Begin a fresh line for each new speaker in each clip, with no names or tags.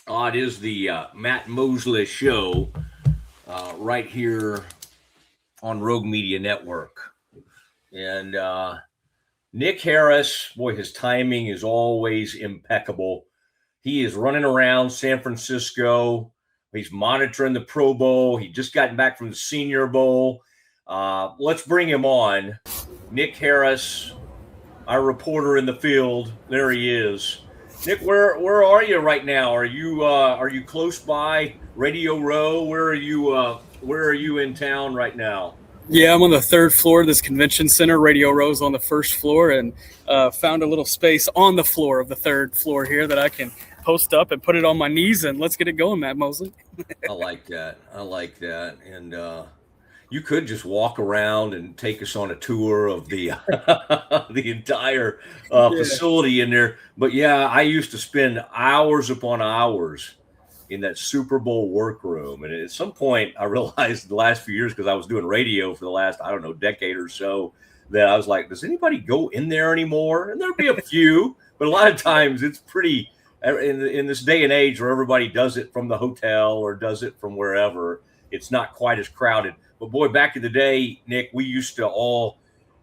It is the Matt Mosley show right here on Rogue Media Network. And Nick Harris, boy, his timing is always impeccable. He is running around San Francisco. He's monitoring the Pro Bowl. He just gotten back from the Senior Bowl. Let's bring him on. Nick Harris, our reporter in the field. There he is. Nick, where are you right now? Are you close by Radio Row? Where are you in town right now?
Yeah, I'm on the third floor of this convention center. Radio Row's on the first floor, and found a little space on the floor of the third floor here that I can post up and put it on my knees, and let's get it going, Matt Mosley.
I like that. And you could just walk around and take us on a tour of the the entire facility in there. But yeah, I used to spend hours upon hours in that Super Bowl workroom. And at some point, I realized the last few years, because I was doing radio for the last, I don't know, decade or so, that I was like, does anybody go in there anymore? And there'd be a few, but a lot of times it's pretty, in this day and age where everybody does it from the hotel or does it from wherever, it's not quite as crowded. But boy, back in the day, Nick, we used to all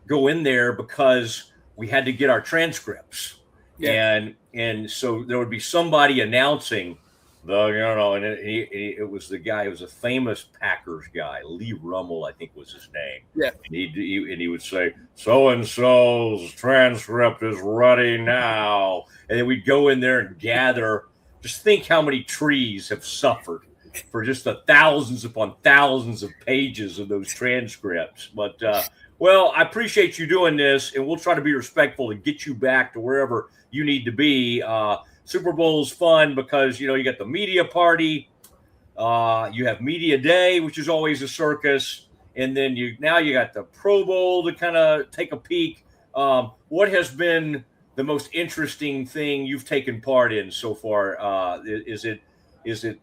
go in there because we had to get our transcripts. Yeah. And so there would be somebody announcing and it was the guy. It was a famous Packers guy, Lee Rummel, I think was his name.
Yeah,
and he would say, "So and so's transcript is ready now," and then we'd go in there and gather. Just think how many trees have suffered for just the thousands upon thousands of pages of those transcripts. But well, I appreciate you doing this, and we'll try to be respectful and get you back to wherever you need to be. Super Bowl is fun because, you got the media party, you have media day, which is always a circus. And then you got the Pro Bowl to kind of take a peek. What has been the most interesting thing you've taken part in so far? Is it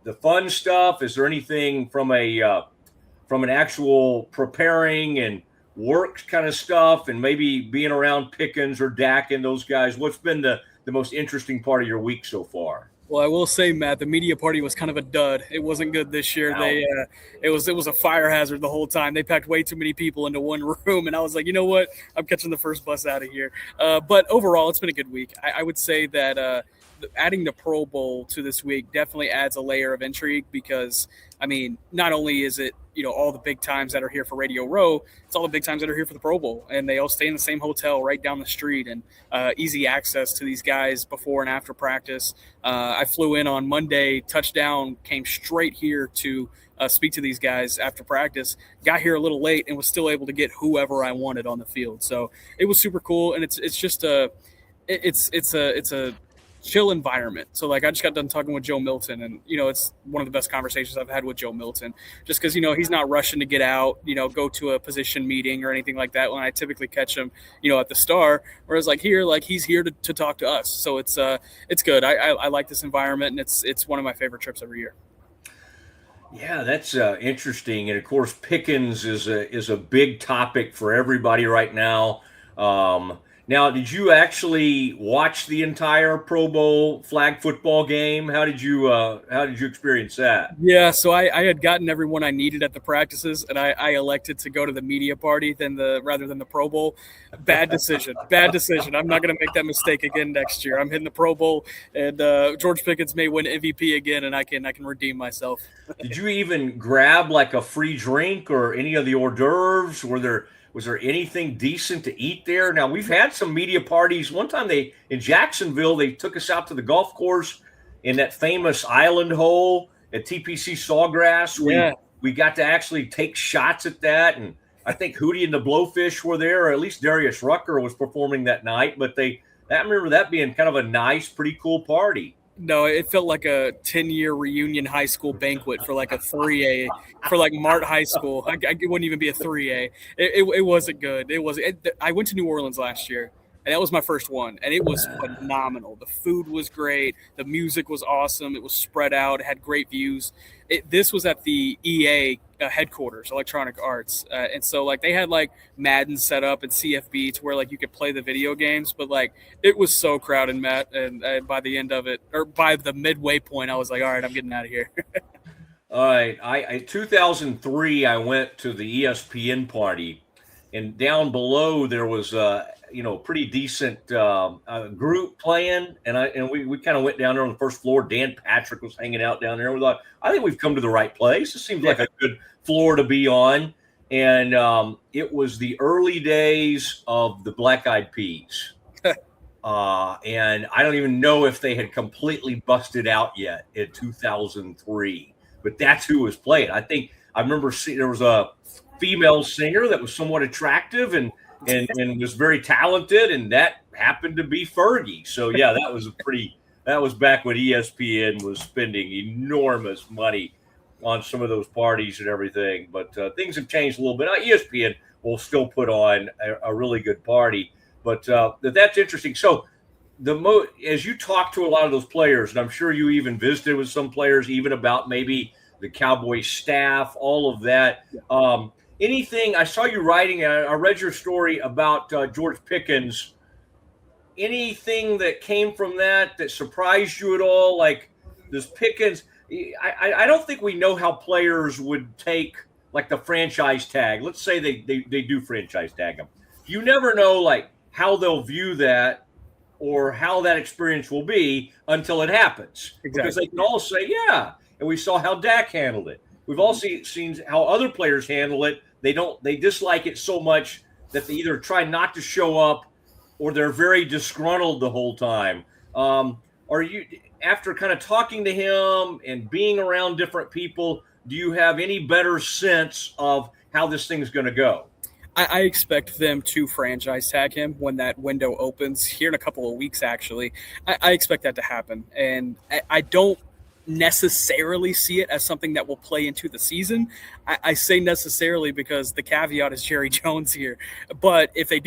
the fun stuff? Is there anything from an actual preparing and work kind of stuff, and maybe being around Pickens or Dak and those guys? What's been the most interesting part of your week so far?
Well, I will say, Matt, the media party was kind of a dud. It wasn't good this year.
Wow.
It was a fire hazard the whole time. They packed way too many people into one room, and I was like, you know what? I'm catching the first bus out of here. But overall, it's been a good week. I would say that adding the Pro Bowl to this week definitely adds a layer of intrigue because, I mean, not only is it, all the big times that are here for Radio Row, it's all the big times that are here for the Pro Bowl, and they all stay in the same hotel right down the street, and easy access to these guys before and after practice. I flew in on Monday, touchdown, came straight here to speak to these guys after practice, got here a little late and was still able to get whoever I wanted on the field. So it was super cool. And it's just it's a chill environment. So like I just got done talking with Joe Milton, and it's one of the best conversations I've had with Joe Milton, just because he's not rushing to get out, go to a position meeting or anything like that when I typically catch him at the Star, whereas he's here to talk to us. So it's good. I like this environment, and it's one of my favorite trips every year.
Yeah, that's interesting. And of course, Pickens is a big topic for everybody right now. Now, did you actually watch the entire Pro Bowl flag football game? How did you experience that?
Yeah, so I had gotten everyone I needed at the practices, and I elected to go to the media party rather than the Pro Bowl. Bad decision. I'm not going to make that mistake again next year. I'm hitting the Pro Bowl, and George Pickens may win MVP again, and I can redeem myself.
Did you even grab like a free drink or any of the hors d'oeuvres? Was there anything decent to eat there? Now, we've had some media parties. One time in Jacksonville, they took us out to the golf course in that famous island hole at TPC Sawgrass.
Yeah.
We got to actually take shots at that. And I think Hootie and the Blowfish were there, or at least Darius Rucker was performing that night. But I remember that being kind of a nice, pretty cool party.
No, it felt like a 10-year reunion high school banquet for like a 3A, for like Mart High School. It wouldn't even be a 3A. It wasn't good. I went to New Orleans last year, and that was my first one, and it was phenomenal. The food was great, the music was awesome, it was spread out, it had great views. This was at the EA headquarters, Electronic Arts, and so like they had like Madden set up and CFB to where like you could play the video games, but like it was so crowded, Matt, and by the end of it, or by the midway point, I was like, all right, I'm getting out of here.
All right, I 2003, I went to the ESPN party, and down below there was pretty decent group playing, and we kind of went down there on the first floor. Dan Patrick was hanging out down there. We thought, I think we've come to the right place. It seems like a good floor to be on, and it was the early days of the Black Eyed Peas. And I don't even know if they had completely busted out yet in 2003. But that's who was playing. I remember seeing there was a female singer that was somewhat attractive and was very talented, and that happened to be Fergie. So yeah, that was back when ESPN was spending enormous money on some of those parties and everything. But things have changed a little bit. ESPN will still put on a really good party, but that's interesting. So as you talk to a lot of those players, and I'm sure you even visited with some players, even about maybe the Cowboys staff, all of that. Anything, I saw you writing, I read your story about George Pickens. Anything that came from that surprised you at all? Like, does Pickens, I don't think we know how players would take like the franchise tag. Let's say they do franchise tag them. You never know like how they'll view that or how that experience will be until it happens.
Exactly.
Because they can all say, yeah. And we saw how Dak handled it. We've all seen how other players handle it. They dislike it so much that they either try not to show up or they're very disgruntled the whole time. Are you, after kind of talking to him and being around different people, do you have any better sense of how this thing's going to go?
I expect them to franchise tag him when that window opens here in a couple of weeks, actually. I expect that to happen. And I don't necessarily see it as something that will play into the season. I say necessarily because the caveat is Jerry Jones here. But if they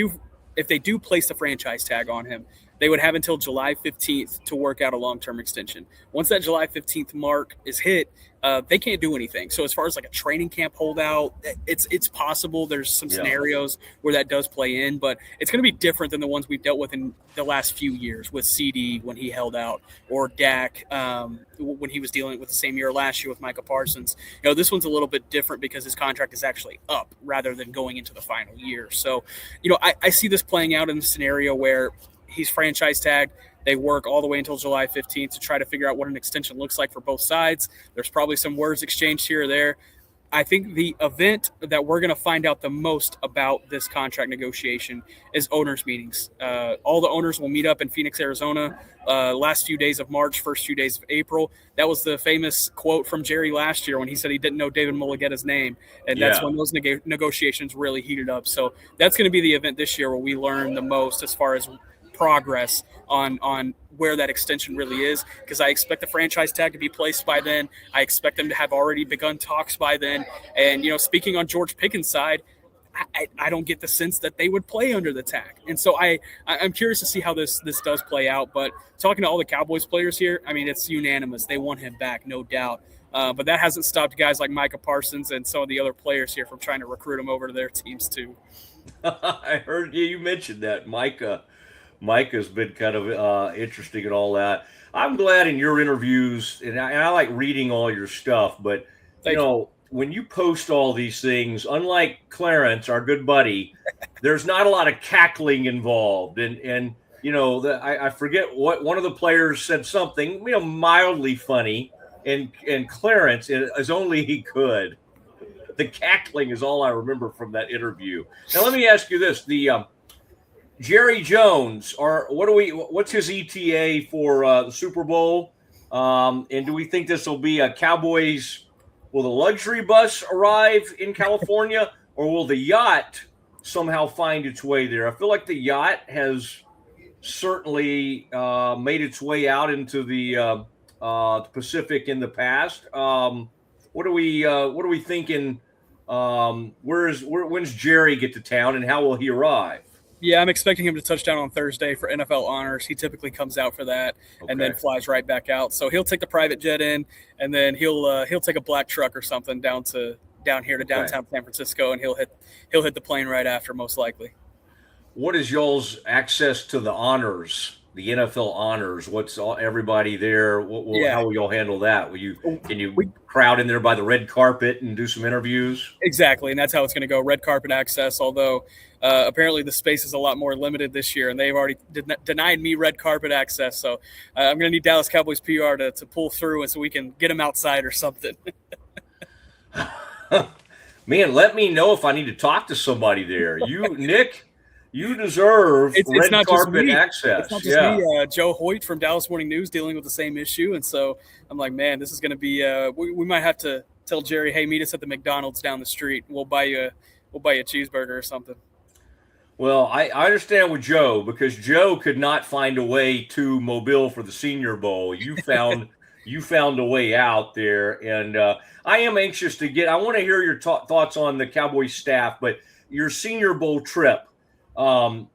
do place the franchise tag on him, they would have until July 15th to work out a long-term extension. Once that July 15th mark is hit, they can't do anything. So as far as like a training camp holdout, it's possible. There's some scenarios where that does play in, but it's going to be different than the ones we've dealt with in the last few years with CD when he held out, or Dak when he was dealing with the same year last year with Micah Parsons. This one's a little bit different because his contract is actually up rather than going into the final year. So, I see this playing out in a scenario where he's franchise tagged. They work all the way until July 15th to try to figure out what an extension looks like for both sides. There's probably some words exchanged here or there. I think the event that we're going to find out the most about this contract negotiation is owners' meetings. All the owners will meet up in Phoenix, Arizona, last few days of March, first few days of April. That was the famous quote from Jerry last year when he said he didn't know David Mulligetta's name. And that's when those negotiations really heated up. So that's going to be the event this year where we learn the most as far as progress on where that extension really is, because I expect the franchise tag to be placed by then. I expect them to have already begun talks by then. And, speaking on George Pickens' side, I don't get the sense that they would play under the tag. And so I'm curious to see how this does play out. But talking to all the Cowboys players here, I mean, it's unanimous. They want him back, no doubt. But that hasn't stopped guys like Micah Parsons and some of the other players here from trying to recruit him over to their teams too.
I heard you mentioned that, Micah's been kind of interesting and all that. I'm glad in your interviews, and I like reading all your stuff, but, when you post all these things, unlike Clarence, our good buddy, there's not a lot of cackling involved. And I forget what one of the players said something, mildly funny, and Clarence, as only he could. The cackling is all I remember from that interview. Now, let me ask you this. Jerry Jones, what's his ETA for the Super Bowl? And do we think this will be a Cowboys? Will the luxury bus arrive in California, or will the yacht somehow find its way there? I feel like the yacht has certainly made its way out into the Pacific in the past. What are we thinking? When's Jerry get to town, and how will he arrive?
Yeah, I'm expecting him to touch down on Thursday for NFL honors. He typically comes out for that and then flies right back out. So he'll take the private jet in, and then he'll take a black truck or something down here to downtown San Francisco, and he'll hit the plane right after, most likely.
What is y'all's access to the honors, the NFL honors? What's everybody there? How will y'all handle that? Can you crowd in there by the red carpet and do some interviews?
Exactly, and that's how it's going to go. Red carpet access, although apparently the space is a lot more limited this year, and they've already denied me red carpet access. So I'm going to need Dallas Cowboys PR to pull through, and so we can get them outside or something.
Man, let me know if I need to talk to somebody there. Nick, you deserve red carpet access.
It's not just me. Joe Hoyt from Dallas Morning News dealing with the same issue, and so I'm like, man, this is going to be. We might have to tell Jerry, hey, meet us at the McDonald's down the street. We'll buy you a cheeseburger or something.
Well, I understand with Joe, because Joe could not find a way to Mobile for the Senior Bowl. You found a way out there, and I am anxious to I want to hear your thoughts on the Cowboys staff, but your Senior Bowl trip. There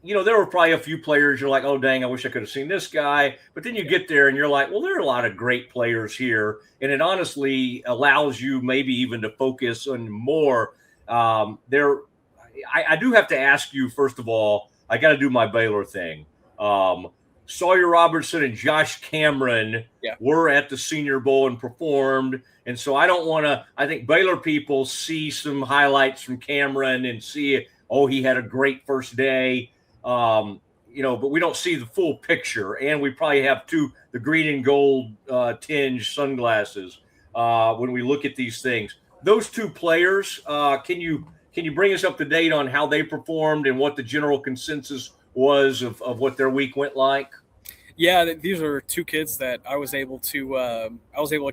were probably a few players you're like, oh, dang, I wish I could have seen this guy. But then you get there and you're like, well, there are a lot of great players here. And it honestly allows you maybe even to focus on more. I do have to ask you, first of all, I got to do my Baylor thing. Sawyer Robertson and Josh Cameron were at the Senior Bowl and performed. And so I think Baylor people see some highlights from Cameron and see, oh, he had a great first day. But we don't see the full picture. And we probably have the green and gold tinge sunglasses when we look at these things. Those two players, can you bring us up to date on how they performed and what the general consensus was of what their week went like?
Yeah, these are two kids that I was able to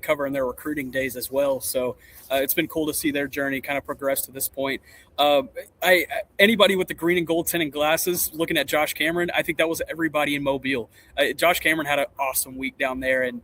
cover in their recruiting days as well. So it's been cool to see their journey kind of progress to this point. Anybody with the green and gold tinted glasses looking at Josh Cameron, I think that was everybody in Mobile. Josh Cameron had an awesome week down there, and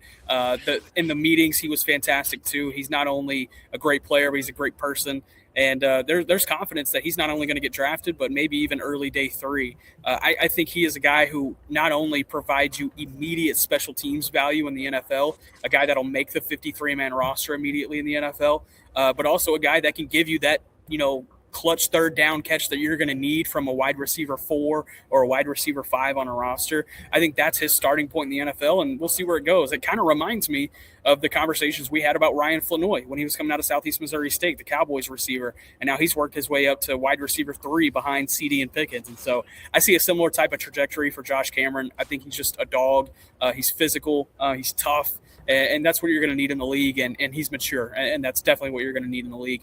in the meetings he was fantastic too. He's not only a great player, but he's a great person. And there's confidence that he's not only going to get drafted, but maybe even early day 3. I think he is a guy who not only provides you immediate special teams value in the NFL, a guy that'll make the 53-man roster immediately in the NFL, but also a guy that can give you that, clutch third down catch that you're going to need from a wide receiver 4 or a wide receiver 5 on a roster. I think that's his starting point in the NFL, and we'll see where it goes. It kind of reminds me of the conversations we had about Ryan Flanoy when he was coming out of Southeast Missouri State, the Cowboys receiver, and now he's worked his way up to wide receiver 3 behind CD and Pickens. And so I see a similar type of trajectory for Josh Cameron. I think he's just a dog. He's physical. He's tough. And that's what you're going to need in the league, and he's mature, and that's definitely what you're going to need in the league.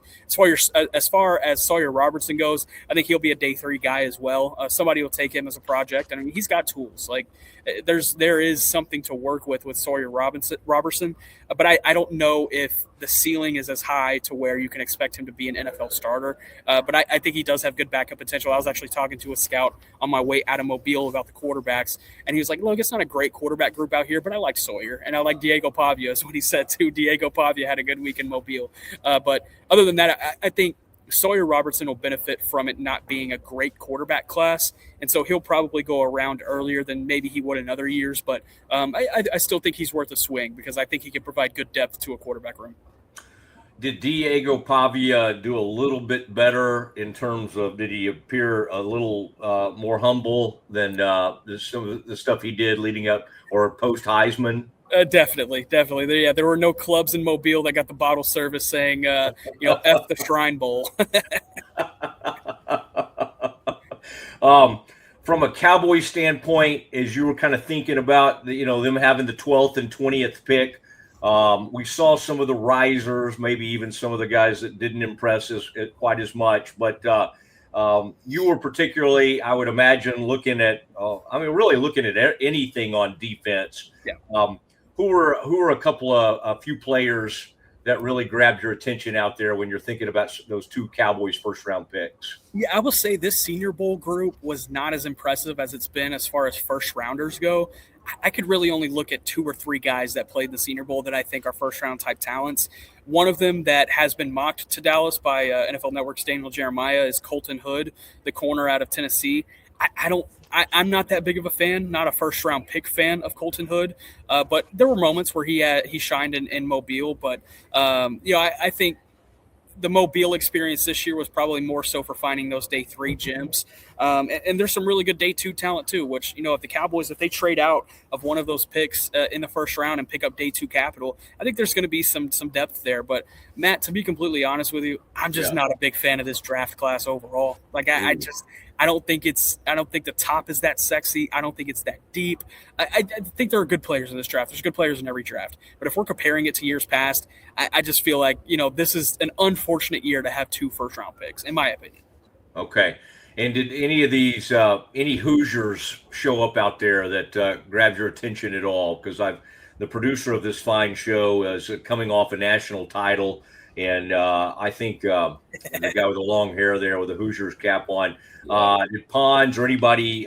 As far as Sawyer Robertson goes, I think he'll be a day 3 guy as well. Somebody will take him as a project, and I mean, he's got tools. Like there is something to work with Sawyer Robertson, but I don't know if the ceiling is as high to where you can expect him to be an NFL starter. But I think he does have good backup potential. I was actually talking to a scout on my way out of Mobile about the quarterbacks, and he was like, look, it's not a great quarterback group out here, but I like Sawyer, and I like Diego Pavia is what he said too. Diego Pavia had a good week in Mobile. But other than that, I think Sawyer Robertson will benefit from it not being a great quarterback class, and so he'll probably go around earlier than maybe he would in other years. But I still think he's worth a swing because I think he can provide good depth to a quarterback room.
Did Diego Pavia do a little bit better in terms of, did he appear a little more humble than some of the stuff he did leading up or post Heisman?
Definitely. There were no clubs in Mobile that got the bottle service saying, F the Shrine Bowl.
From a Cowboy standpoint, as you were kind of thinking about, them having the 12th and 20th pick, we saw some of the risers, maybe even some of the guys that didn't impress us quite as much. But you were particularly, I would imagine, looking at anything on defense.
Yeah.
Who were a few players that really grabbed your attention out there when you're thinking about those 2 Cowboys first-round picks?
Yeah, I will say this Senior Bowl group was not as impressive as it's been as far as first-rounders go. I could really only look at 2 or 3 guys that played the Senior Bowl that I think are first-round type talents. One of them that has been mocked to Dallas by NFL Network's Daniel Jeremiah is Colton Hood, the corner out of Tennessee. I'm not that big of a fan, not a first-round pick fan of Colton Hood, but there were moments where he shined in Mobile. But I think the Mobile experience this year was probably more so for finding those day 3 gems. And there's some really good day 2 talent too, which, if the Cowboys, if they trade out of one of those picks in the first round and pick up day 2 capital, I think there's going to be some depth there. But Matt, to be completely honest with you, I'm just not a big fan of this draft class overall. Like I don't think the top is that sexy. I don't think it's that deep. I think there are good players in this draft. There's good players in every draft. But if we're comparing it to years past, I just feel like, this is an unfortunate year to have 2 first-round picks, in my opinion.
Okay. And did any of these, any Hoosiers show up out there that grabbed your attention at all? Because the producer of this fine show is coming off a national title. And I think the guy with the long hair there with the Hoosiers cap on, did Pons or anybody,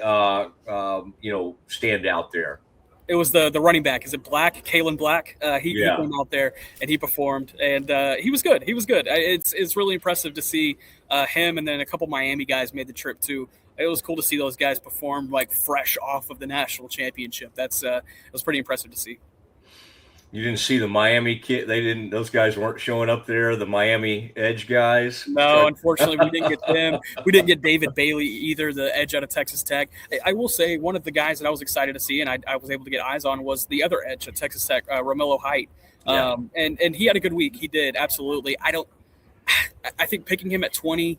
stand out there?
It was the running back. Is it Black? Kalen Black? He came out there and he performed, and he was good. He was good. It's really impressive to see him, and then a couple Miami guys made the trip too. It was cool to see those guys perform like fresh off of the national championship. It was pretty impressive to see.
You didn't see the Miami kid? Those guys weren't showing up there, the Miami edge guys?
No, unfortunately, we didn't get them. We didn't get David Bailey either, the edge out of Texas Tech. I will say one of the guys that I was excited to see and I was able to get eyes on was the other edge at Texas Tech, Romello Height. And he had a good week. He did, absolutely. I think picking him at 20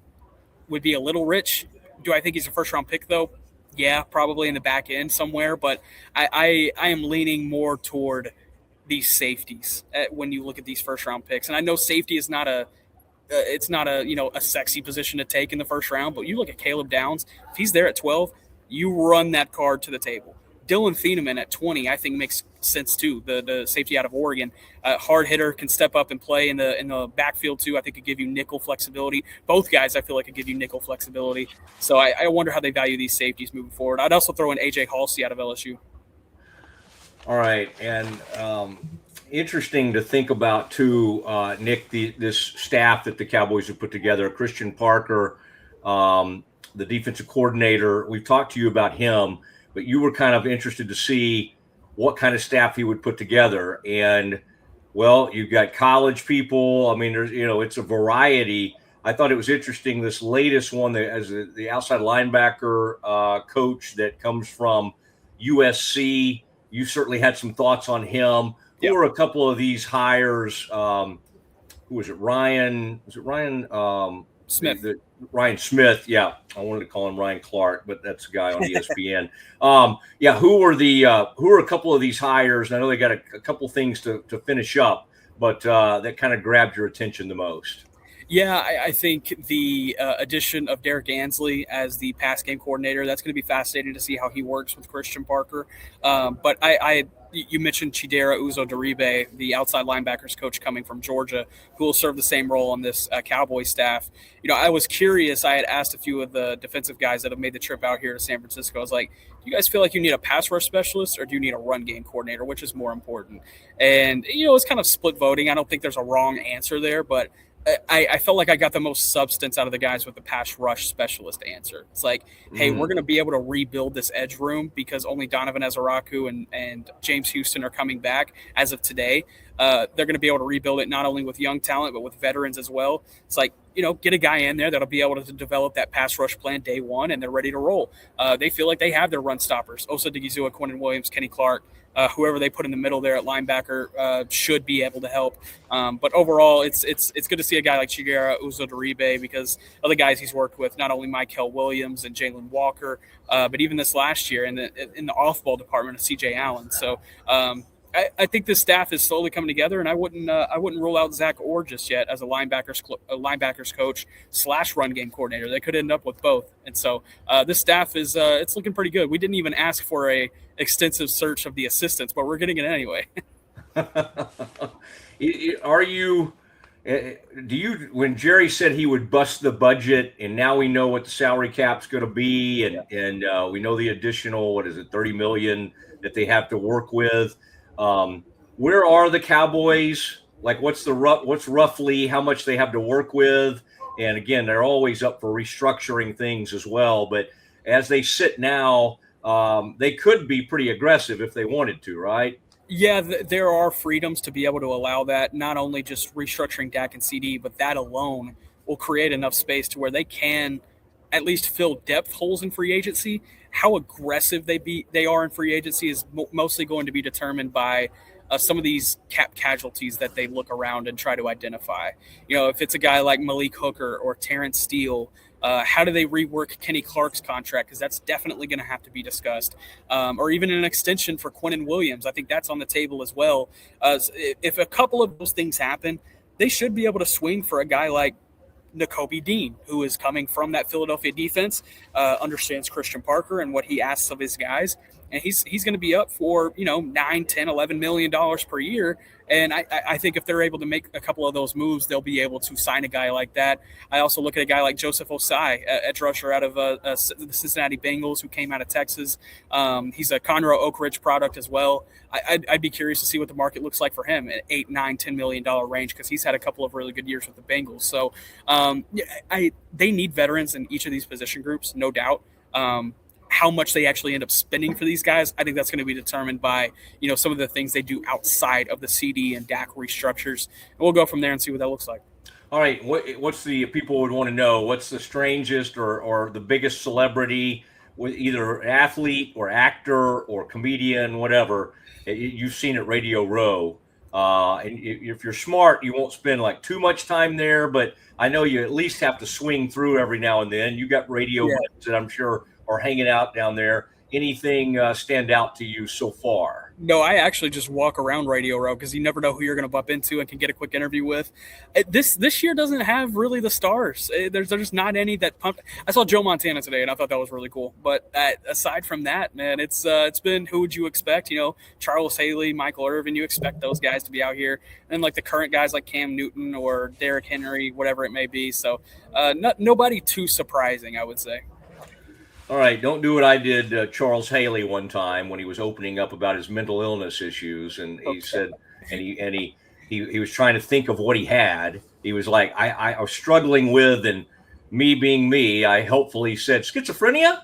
would be a little rich. Do I think he's a first-round pick, though? Yeah, probably in the back end somewhere. But I am leaning more toward – these safeties when you look at these first round picks. And I know safety is not a sexy position to take in the first round, but you look at Caleb Downs, if he's there at 12, you run that card to the table. Dylan Thieneman at 20, I think makes sense too. The safety out of Oregon, hard hitter, can step up and play in the backfield too. I think could give you nickel flexibility. Both guys, I feel like, could give you nickel flexibility. So I wonder how they value these safeties moving forward. I'd also throw in AJ Halsey out of LSU.
All right, and interesting to think about too, Nick, this staff that the Cowboys have put together. Christian Parker, the defensive coordinator. We've talked to you about him, but you were kind of interested to see what kind of staff he would put together. And well, you've got college people. I mean, there's it's a variety. I thought it was interesting, this latest one, as the outside linebacker coach that comes from USC. You certainly had some thoughts on him. Who were a couple of these hires? Who was it? Ryan? Was it Ryan
Smith?
Ryan Smith. Yeah, I wanted to call him Ryan Clark, but that's a guy on ESPN. Who were a couple of these hires? And I know they got a couple things to finish up, but that kind of grabbed your attention the most.
Yeah, I think the addition of Derek Ansley as the pass game coordinator, that's going to be fascinating to see how he works with Christian Parker. But you mentioned Chidera Uzo-Deribe, the outside linebackers coach coming from Georgia, who will serve the same role on this Cowboys staff. I was curious. I had asked a few of the defensive guys that have made the trip out here to San Francisco. I was like, do you guys feel like you need a pass rush specialist or do you need a run game coordinator? Which is more important? And, it's kind of split voting. I don't think there's a wrong answer there, but I felt like I got the most substance out of the guys with the pass rush specialist answer. It's like, hey, we're going to be able to rebuild this edge room because only Donovan Ezaraku and James Houston are coming back as of today. They're going to be able to rebuild it not only with young talent, but with veterans as well. It's like, get a guy in there that'll be able to develop that pass rush plan day one, and they're ready to roll. They feel like they have their run stoppers. Osa Digizua, Quinnen Williams, Kenny Clark. Whoever they put in the middle there at linebacker should be able to help. But overall, it's good to see a guy like Chidera Uzo-Deribe because of the guys he's worked with, not only Michael Williams and Jalen Walker, but even this last year in the off-ball department of CJ Allen. So I think this staff is slowly coming together, and I wouldn't rule out Zach Orr just yet as a linebackers coach / run game coordinator. They could end up with both, and so this staff is it's looking pretty good. We didn't even ask for a extensive search of the assistants, but we're getting it anyway.
Are you when Jerry said he would bust the budget, and now we know what the salary cap's going to be, and we know the additional, what is it, 30 million that they have to work with. Where are the Cowboys? Like, what's roughly how much they have to work with? And again, they're always up for restructuring things as well. But as they sit now, they could be pretty aggressive if they wanted to, right?
Yeah, there are freedoms to be able to allow that, not only just restructuring DAC and CD, but that alone will create enough space to where they can at least fill depth holes in free agency. How aggressive they are in free agency is mostly going to be determined by some of these cap casualties that they look around and try to identify. If it's a guy like Malik Hooker or Terrence Steele, how do they rework Kenny Clark's contract? Because that's definitely going to have to be discussed. Or even an extension for Quinnen Williams. I think that's on the table as well. If a couple of those things happen, they should be able to swing for a guy like Nakobe Dean, who is coming from that Philadelphia defense, understands Christian Parker and what he asks of his guys. And he's going to be up for, $9, $10, $11 million per year. And I think if they're able to make a couple of those moves, they'll be able to sign a guy like that. I also look at a guy like Joseph Osai, edge rusher out of the Cincinnati Bengals, who came out of Texas. He's a Conroe Oak Ridge product as well. I'd be curious to see what the market looks like for him at $8, $9, $10 million range, because he's had a couple of really good years with the Bengals. So they need veterans in each of these position groups, no doubt. How much they actually end up spending for these guys, I think that's going to be determined by, some of the things they do outside of the CD and DAC restructures. And we'll go from there and see what that looks like.
All right. What's the people would want to know? What's the strangest or the biggest celebrity, with either athlete or actor or comedian, whatever, you've seen at Radio Row? And if you're smart, you won't spend like too much time there, but I know you at least have to swing through every now and then. You got radio buds that I'm sure are hanging out down there. Anything stand out to you so far?
No, I actually just walk around Radio Row because you never know who you're going to bump into and can get a quick interview with. This year doesn't have really the stars. There's just not any that pumped. I saw Joe Montana today, and I thought that was really cool. But aside from that, man, it's been who would you expect? Charles Haley, Michael Irvin. You expect those guys to be out here, and like the current guys like Cam Newton or Derrick Henry, whatever it may be. So nobody too surprising, I would say.
All right, don't do what I did Charles Haley one time when he was opening up about his mental illness issues, and he said, and he was trying to think of what he had. He was like, I was struggling with, and me being me, I helpfully said schizophrenia.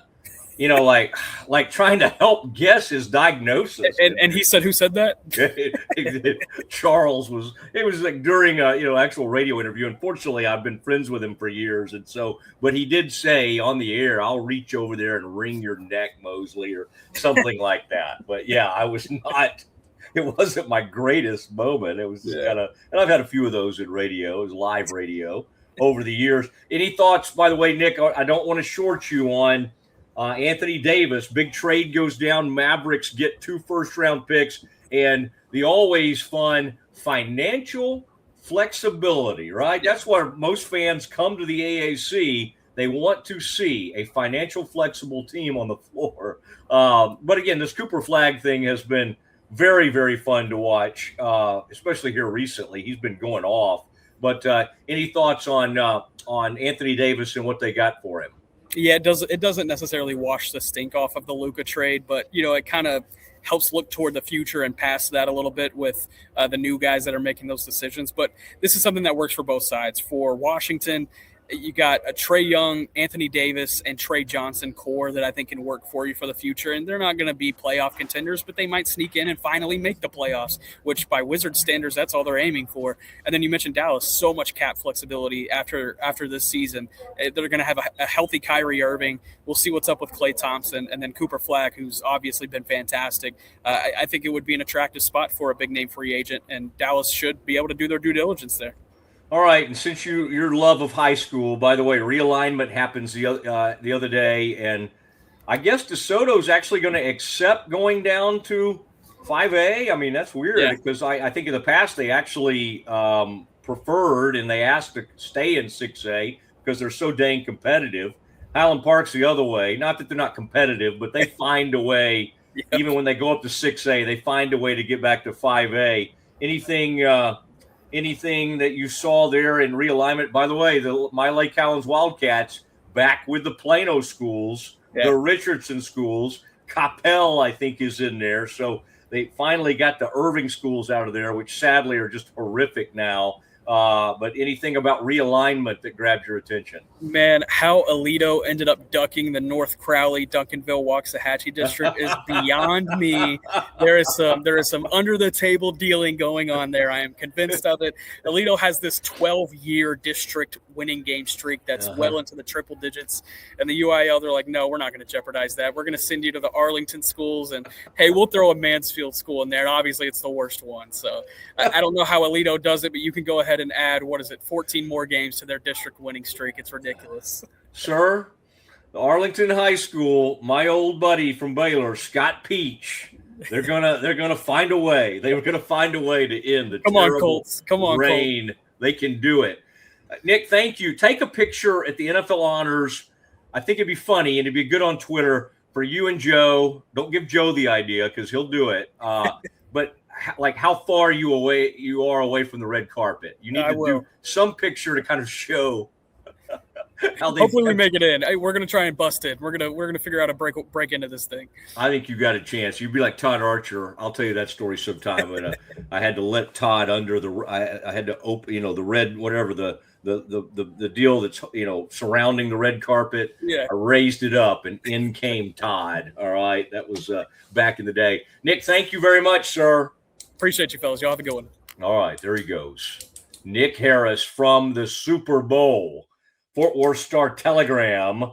Like trying to help guess his diagnosis.
And he said, who said that?
Charles was. It was like during a actual radio interview. Unfortunately, I've been friends with him for years, and so. But he did say on the air, "I'll reach over there and wring your neck, Mosley," or something like that. But yeah, I was not. It wasn't my greatest moment. It was kind of, and I've had a few of those in radio, as live radio over the years. Any thoughts, by the way, Nick? I don't want to short you on. Anthony Davis, big trade goes down. Mavericks get 2 first-round picks, and the always fun financial flexibility, right? That's why most fans come to the AAC. They want to see a financial flexible team on the floor. But again, this Cooper Flag thing has been very, very fun to watch, especially here recently. He's been going off. But any thoughts on Anthony Davis and what they got for him?
Yeah, it doesn't necessarily wash the stink off of the Luka trade, but it kind of helps look toward the future and past that a little bit with the new guys that are making those decisions. But this is something that works for both sides. For Washington, you got a Trae Young, Anthony Davis, and Trey Johnson core that I think can work for you for the future. And they're not going to be playoff contenders, but they might sneak in and finally make the playoffs, which by Wizards standards, that's all they're aiming for. And then you mentioned Dallas, so much cap flexibility after this season. They're going to have a healthy Kyrie Irving. We'll see what's up with Klay Thompson, and then Cooper Flag, who's obviously been fantastic. I think it would be an attractive spot for a big-name free agent, and Dallas should be able to do their due diligence there.
All right, and since your love of high school, by the way, realignment happens the other day, and I guess DeSoto's actually going to accept going down to 5A. I mean, that's weird because I think in the past they actually preferred and they asked to stay in 6A because they're so dang competitive. Highland Park's the other way. Not that they're not competitive, but they find a way, even when they go up to 6A, they find a way to get back to 5A. Anything anything that you saw there in realignment. By the way, my Lake Cowens Wildcats back with the Plano schools, the Richardson schools, Coppell, I think, is in there. So they finally got the Irving schools out of there, which sadly are just horrific now. But anything about realignment that grabbed your attention?
Man, how Alito ended up ducking the North Crowley, Duncanville, Waxahachie district is beyond me. There is some under the table dealing going on there. I am convinced of it. Alito has this 12-year district winning game streak that's well into the triple digits, and the UIL, they're like, no, we're not going to jeopardize that. We're going to send you to the Arlington schools, and hey, we'll throw a Mansfield school in there. And obviously, it's the worst one. So I don't know how Alito does it, but you can go ahead and add 14 more games to their district winning streak. It's ridiculous.
Sir, the Arlington High School, my old buddy from Baylor, Scott Peach, they're gonna find a way. They were gonna find a way to end the terrible rain. Colts. They can do it. Nick, thank you. Take a picture at the NFL Honors. I think it'd be funny and it'd be good on Twitter for you and Joe. Don't give Joe the idea because he'll do it. But like how far you are away from the red carpet. You need to do some picture to kind of show how they.
Hopefully we make it in. Hey, we're gonna try and bust it. We're gonna figure out a break into this thing.
I think you got a chance. You'd be like Todd Archer. I'll tell you that story sometime. But I had to let Todd under I had to open the red whatever the deal that's surrounding the red carpet.
Yeah.
I raised it up and in came Todd. All right, that was back in the day. Nick, thank you very much, sir.
Appreciate you, fellas. Y'all have a good one.
All right, there he goes. Nick Harris from the Super Bowl. Fort Worth Star Telegram